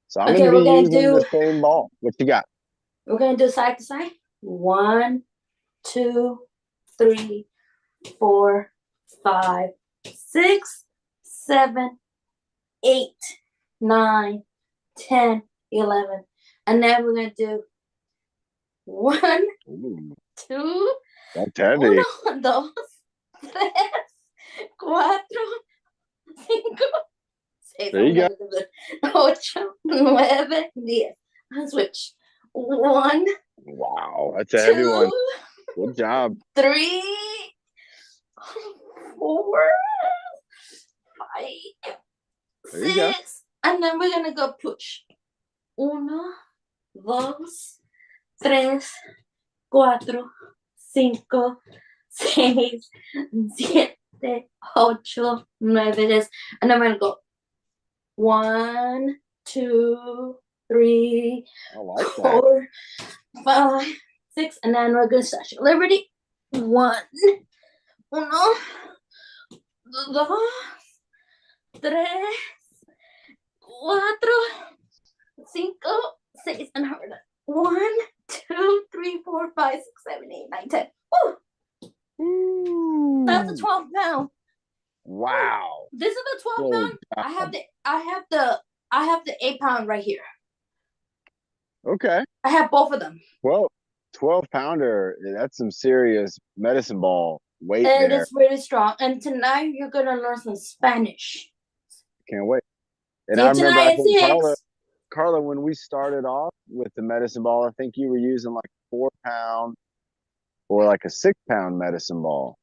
So I'm going to be using the same ball. What you got? We're gonna do side to side. 1, 2, 3, 4, 5, 6, 7, 8, 9, 10, 11. And then we're gonna do 1, Ooh, 2, that's heavy. 1, 2, 3, 4, 5, There you go. 6, 7, 8, 9, 10. Switch. 1, Wow, that's a heavy one. Good job. 3, 4, 5, There you go. 6. And then we're gonna go push. 1, 2, 3, 4, 5, 6, 7, 8, 9, 10. And then we're gonna go 1, 2, 3, I like 4, 5, 6, and then we're gonna start Liberty. 1, 1, 2, 3, 4, 5, 6, and hard. 1, 2, 3, 4, 5, 6, 7, 8, 9, 10. Ooh. That's a 12-pound. Wow. This is the 12-pound. I have the 8-pound right here. Okay. I have both of them. Well, 12-pounder, that's some serious medicine ball weight and there. It's really strong. And tonight you're gonna learn some Spanish. Can't wait. And See I remember, I think Carla, when we started off with the medicine ball, I think you were using like 4-pound or like a 6-pound medicine ball.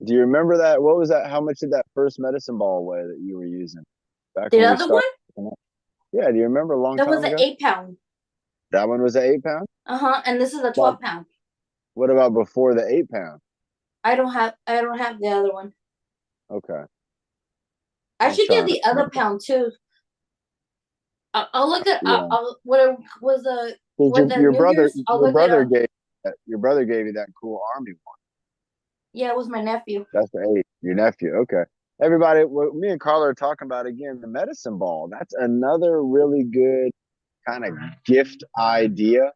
Do you remember that? What was that? How much did that first medicine ball weigh that you were using? Back the when other one? Yeah, do you remember a long time ago? That was an 8-pound. That one was an 8-pound? And this is a 12-pound. What about before the 8-pound? I don't have the other one. Okay. I should get the other pound too. I'll look at what was the your brother gave you that cool army one. Yeah, it was my nephew. That's your nephew. Okay. Everybody, what me and Carla are talking about again, the medicine ball. That's another really good kind of gift idea.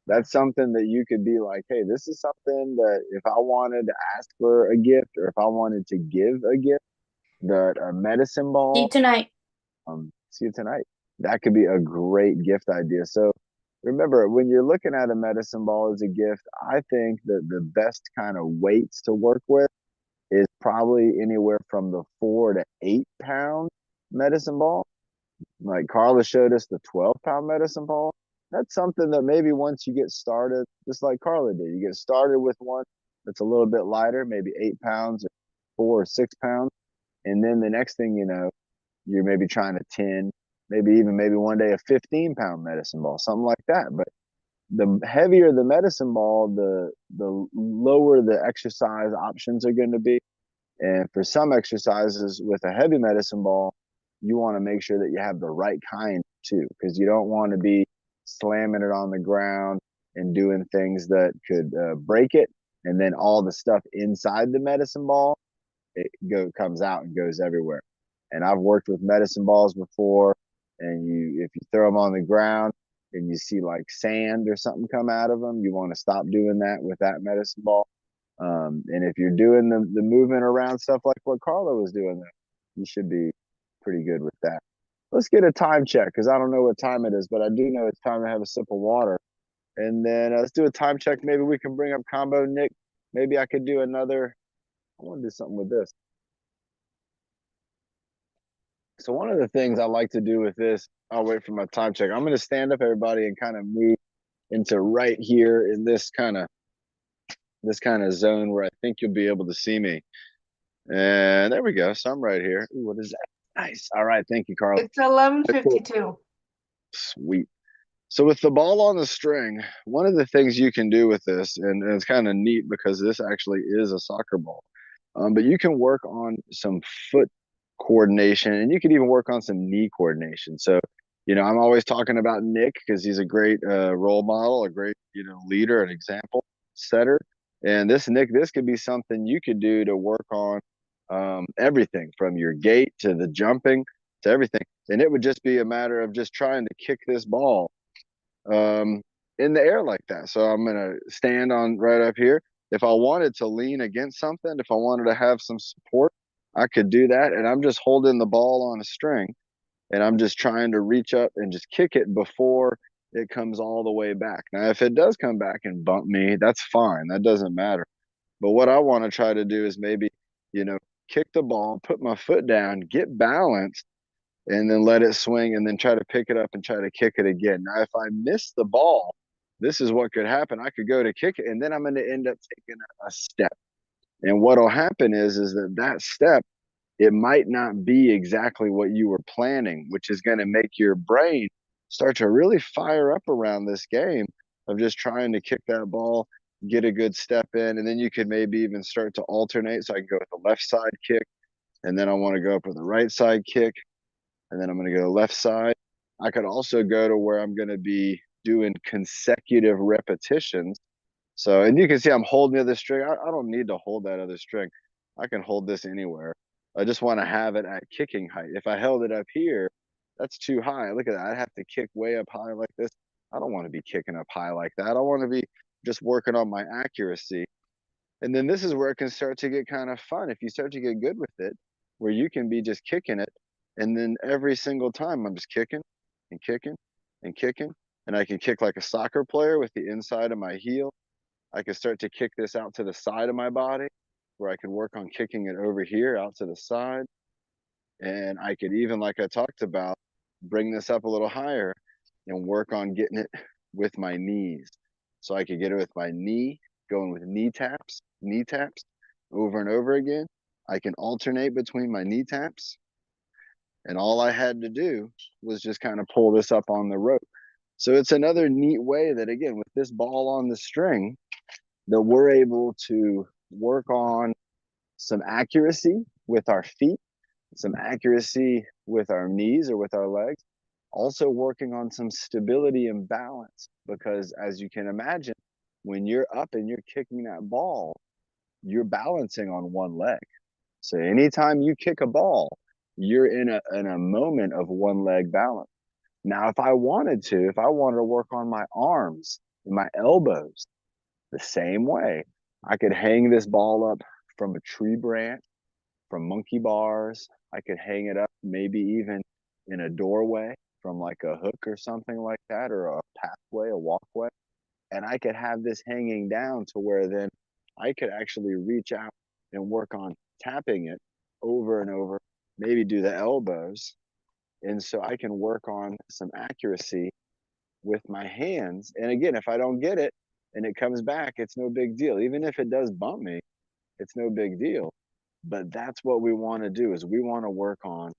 That's something that you could be like, hey, this is something that if I wanted to ask for a gift or if I wanted to give a gift, that a medicine ball. See you tonight. See you tonight. That could be a great gift idea. So remember, when you're looking at a medicine ball as a gift, I think that the best kind of weights to work with is probably anywhere from the 4 to 8-pound medicine ball. Like Carla showed us the 12-pound medicine ball. That's something that maybe once you get started, just like Carla did, you get started with one that's a little bit lighter, maybe 8 pounds or 4 or 6 pounds. And then the next thing you know, you're maybe trying a 10, maybe one day a 15-pound medicine ball, something like that. But the heavier the medicine ball, the lower the exercise options are going to be. And for some exercises with a heavy medicine ball, you want to make sure that you have the right kind too, because you don't want to be slamming it on the ground and doing things that could break it. And then all the stuff inside the medicine ball, comes out and goes everywhere. And I've worked with medicine balls before, and if you throw them on the ground and you see like sand or something come out of them, you want to stop doing that with that medicine ball. And if you're doing the movement around stuff like what Carla was doing, you should be pretty good with that. Let's get a time check because I don't know what time it is, but I do know it's time to have a sip of water. And then let's do a time check. Maybe we can bring up combo Nick maybe I could do another. I want to do something with this. So one of the things I like to do with this, I'll wait for my time check. I'm going to stand up, everybody, and kind of move into right here in this kind of zone where I think you'll be able to see me. And there we go. So I'm right here. Ooh, what is that? Nice. All right. Thank you, Carl. It's 11:52. Sweet. So with the ball on the string, one of the things you can do with this, and it's kind of neat because this actually is a soccer ball, but you can work on some foot coordination, and you can even work on some knee coordination. So, I'm always talking about Nick because he's a great role model, a great, leader, an example setter. And this could be something you could do to work on everything from your gait to the jumping to everything. And it would just be a matter of just trying to kick this ball in the air like that. So I'm gonna stand on right up here. If I wanted to lean against something, if I wanted to have some support, I could do that. And I'm just holding the ball on a string, and I'm just trying to reach up and just kick it before it comes all the way back. Now, if it does come back and bump me, that's fine. That doesn't matter. But what I want to try to do is maybe, kick the ball, put my foot down, get balanced, and then let it swing, and then try to pick it up and try to kick it again. Now, if I miss the ball, this is what could happen. I could go to kick it, and then I'm going to end up taking a step. And what'll happen is that step, it might not be exactly what you were planning, which is going to make your brain start to really fire up around this game of just trying to kick that ball, get a good step in, and then you could maybe even start to alternate. So I can go with the left side kick, and then I want to go up with the right side kick, and then I'm going to go left side. I could also go to where I'm going to be doing consecutive repetitions. So, and you can see I'm holding the other string. I don't need to hold that other string. I can hold this anywhere. I just want to have it at kicking height. If I held it up here, that's too high. Look at that. I'd have to kick way up high like this. I don't want to be kicking up high like that. I want to be just working on my accuracy. And then this is where it can start to get kind of fun if you start to get good with it, where you can be just kicking it. And then every single time I'm just kicking and kicking and kicking. And I can kick like a soccer player with the inside of my heel. I could start to kick this out to the side of my body, where I could work on kicking it over here out to the side. And I could even, like I talked about, bring this up a little higher and work on getting it with my knees. So I could get it with my knee, going with knee taps over and over again. I can alternate between my knee taps. And all I had to do was just kind of pull this up on the rope. So it's another neat way that, again, with this ball on the string, that we're able to work on some accuracy with our feet, some accuracy with our knees or with our legs, also working on some stability and balance. Because as you can imagine, when you're up and you're kicking that ball, you're balancing on one leg. So anytime you kick a ball, you're in a moment of one leg balance. Now, if I wanted to work on my arms and my elbows, the same way, I could hang this ball up from a tree branch, from monkey bars. I could hang it up maybe even in a doorway from like a hook or something like that, or a pathway, a walkway. And I could have this hanging down to where then I could actually reach out and work on tapping it over and over, maybe do the elbows. And so I can work on some accuracy with my hands. And again, if I don't get it and it comes back, it's no big deal. Even if it does bump me, it's no big deal. But that's what we want to do, is we want to work on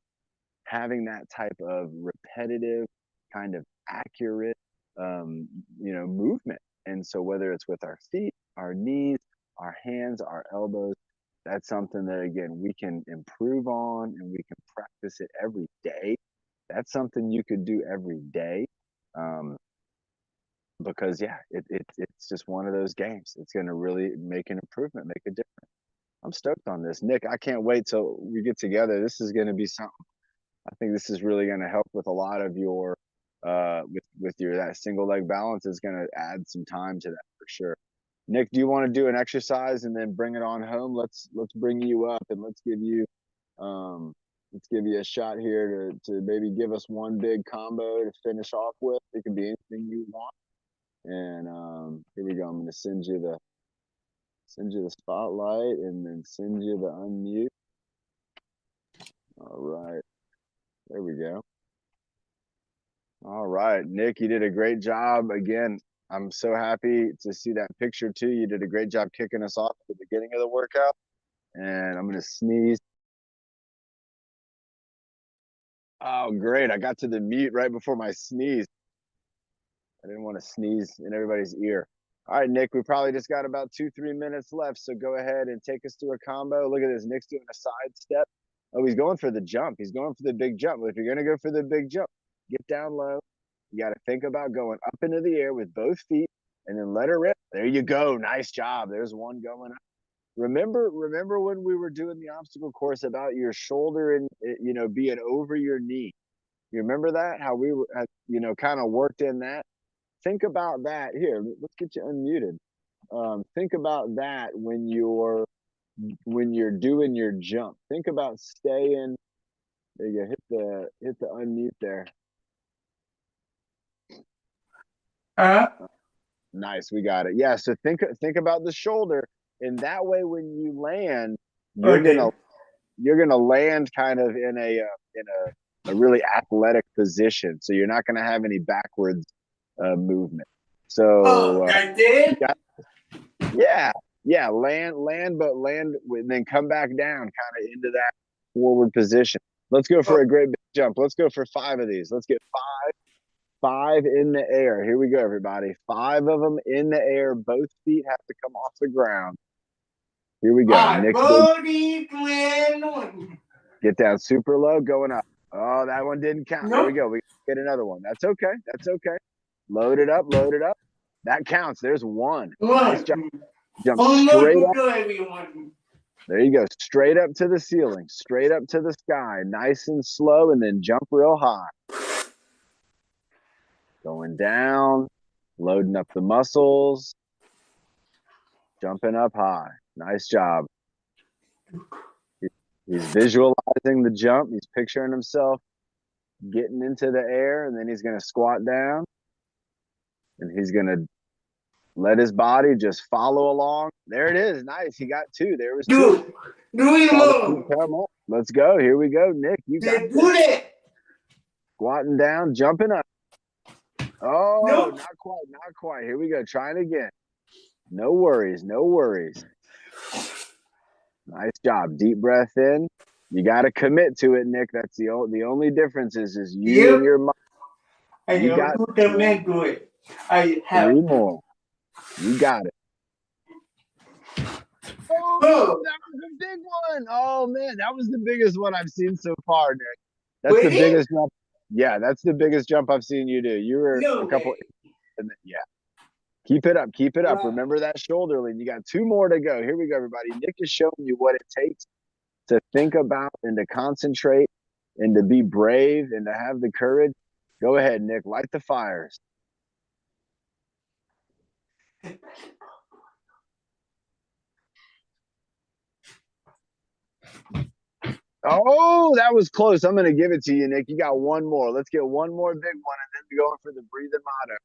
having that type of repetitive, kind of accurate, movement. And so whether it's with our feet, our knees, our hands, our elbows, that's something that, again, we can improve on, and we can practice it every day. That's something you could do every day. Because yeah, it's just one of those games. It's going to really make an improvement, make a difference. I'm stoked on this, Nick. I can't wait till we get together. This is going to be something. I think this is really going to help with a lot of your, with your that single leg balance is going to add some time to that for sure. Nick, do you want to do an exercise and then bring it on home? Let's bring you up and let's give you a shot here to maybe give us one big combo to finish off with. It can be anything you want. And here we go. I'm going to send you Send you the spotlight and then send you the unmute. All right. There we go. All right, Nick, you did a great job. Again, I'm so happy to see that picture too. You did a great job kicking us off at the beginning of the workout. And I'm going to sneeze. Oh, great. I got to the mute right before my sneeze. I didn't want to sneeze in everybody's ear. All right, Nick, we probably just got about 2-3 minutes left. So go ahead and take us through a combo. Look at this. Nick's doing a side step. Oh, he's going for the jump. He's going for the big jump. Well, if you're going to go for the big jump, get down low. You got to think about going up into the air with both feet and then let her rip. There you go. Nice job. There's one going up. Remember when we were doing the obstacle course about your shoulder and, you know, being over your knee? You remember that? How we were, you know, kind of worked in that? Think about that. Here, let's get you unmuted. Think about that when you're doing your jump. Think about staying. There you go. Hit the unmute there. Nice, we got it. Yeah, so think about the shoulder, and that way when you land, you're gonna land kind of in a really athletic position. So you're not gonna have any backwards movement. So I did. Yeah, land, but land, and then come back down, kind of into that forward position. Let's go for a great big jump. Let's go for 5 of these. Let's get 5 in the air. Here we go, everybody. 5 of them in the air. Both feet have to come off the ground. Here we go. Nick, get down super low, going up. Oh, that one didn't count. Nope. There we go. We get another one. That's okay. That's okay. Load it up. Load it up. That counts. There's one. Nice job. Jump straight up. There you go. Straight up to the ceiling. Straight up to the sky. Nice and slow, and then jump real high. Going down. Loading up the muscles. Jumping up high. Nice job. He's visualizing the jump. He's picturing himself getting into the air, and then he's going to squat down. And he's going to let his body just follow along. There it is. Nice. He got 2. There was 2. Come on. Let's go. Here we go. Nick, you got it. Squatting down, jumping up. Oh, nope. Not quite. Not quite. Here we go. Trying again. No worries. No worries. Nice job. Deep breath in. You got to commit to it, Nick. That's the only difference is you and your mind. You got to commit to it. I have 3 more. You got it. Oh, that was a big one. Oh man, that was the biggest one I've seen so far, Nick. That's the biggest jump. Yeah, that's the biggest jump I've seen you do. You were a couple. Yeah. Keep it up. Keep it up. Wow. Remember that shoulder lean. You got 2 more to go. Here we go, everybody. Nick is showing you what it takes to think about and to concentrate and to be brave and to have the courage. Go ahead, Nick. Light the fires. Oh, that was close. I'm going to give it to you, Nick. You got 1 more. Let's get 1 more big one, and then we're going for the breathing motto.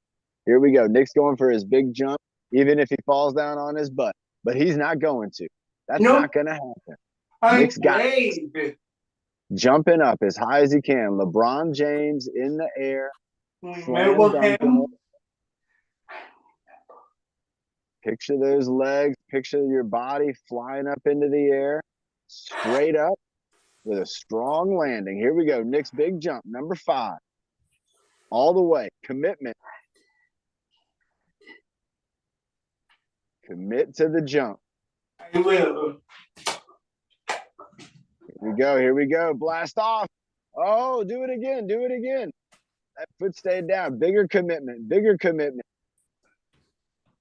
Here we go. Nick's going for his big jump, even if he falls down on his butt. But he's not going to. That's not going to happen. Nick's got it. Jumping up as high as he can. LeBron James in the air. Picture those legs. Picture your body flying up into the air. Straight up. With a strong landing. Here we go. Nick's big jump, number 5. All the way. Commitment. Commit to the jump. I will. Here we go. Here we go. Blast off. Oh, do it again. Do it again. That foot stayed down. Bigger commitment. Bigger commitment.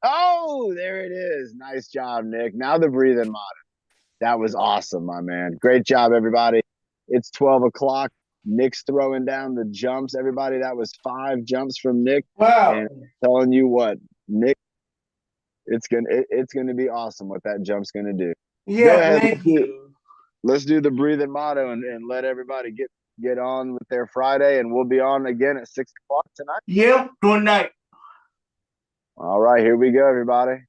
Oh, there it is. Nice job, Nick. Now the breathing motto. That was awesome, my man. Great job, everybody. It's 12 o'clock. Nick's throwing down the jumps. Everybody, that was 5 jumps from Nick. Wow. And I'm telling you what, Nick, it's gonna be awesome what that jump's gonna do. Yeah, go ahead, thank you. Let's do the breathing motto and let everybody get on with their Friday, and we'll be on again at 6 o'clock tonight. Yeah, tonight. All right, here we go, everybody.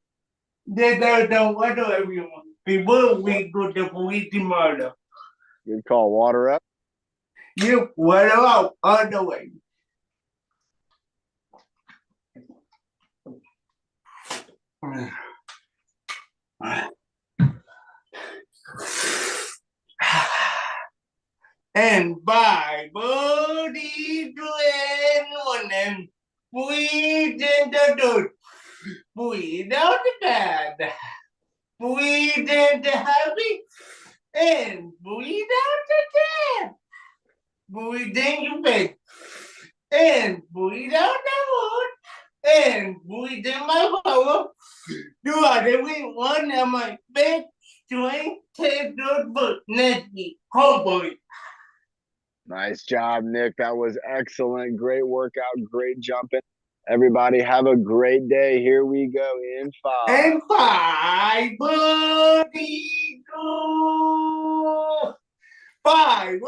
They don't want everyone. People we go to police tomorrow. Good call. Water up. You what about all the way? And by body to one and breathe in the dirt, breathe out the bad, breathe in the heavy, and breathe out the dead. Breathe in your bed, and breathe out the wood, and breathe in my power. Do I every one of my big strength take good book, Nessie, homeboy. Nice job, Nick. That was excellent. Great workout. Great jumping. Everybody have a great day. Here we go in 5. And 5, buddy, go. 5,